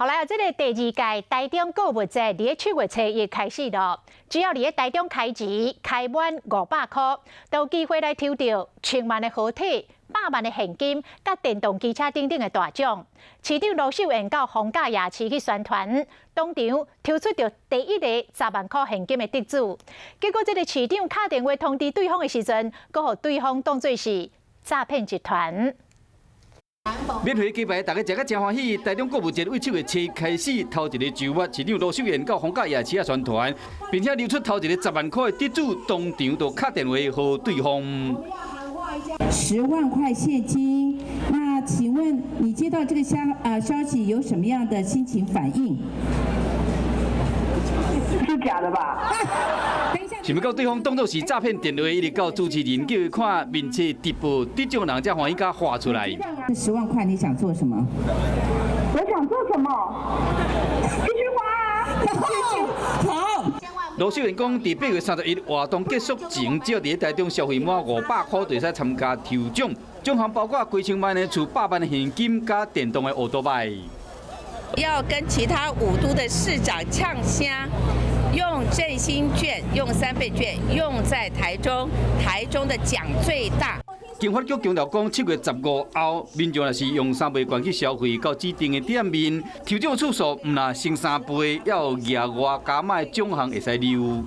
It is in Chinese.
好来，这个第二届台中购物节伫7月初1开始咯。只要你喺台中开钱，开满500块，都有机会来抽到1000万的好体、100万的现金、甲电动机车等等的大奖。市长卢秀燕到逢甲夜市去宣传，当场抽出到第一个10万块现金的得主。结果这个市长打电话通知对方的时阵，佮互对方当作是诈骗集团。 免费鸡排，大家食个真欢喜。台中购物节为7月7开始，头一个周末，市长卢秀燕到逢甲夜市啊宣传，并且留出头一个10万块的得主，当场就打电话给对方。10万块现金，那请问你接到这个消息有什么样的心情反应？是假的吧？想要到对方当作是诈骗电话，一直到主持人叫伊看面册直播，得奖人才欢喜甲画出来。这10万块你想做什么？我想做什么？继续花啊！好。卢秀燕讲，伫8月31日活动结束前，只要伫台中消费满500块，就使参加抽奖，奖项包括几千万的厝、100万的现金加电动的奥多麦。要跟其他5都的市长呛声。 用振兴券，用3倍券，用在台中，台中的奖最大。经发局强调讲，7月15后，民众若是用3倍券去消费到指定的店面，抽奖次数唔若升3倍，要额外加码奖项会使留。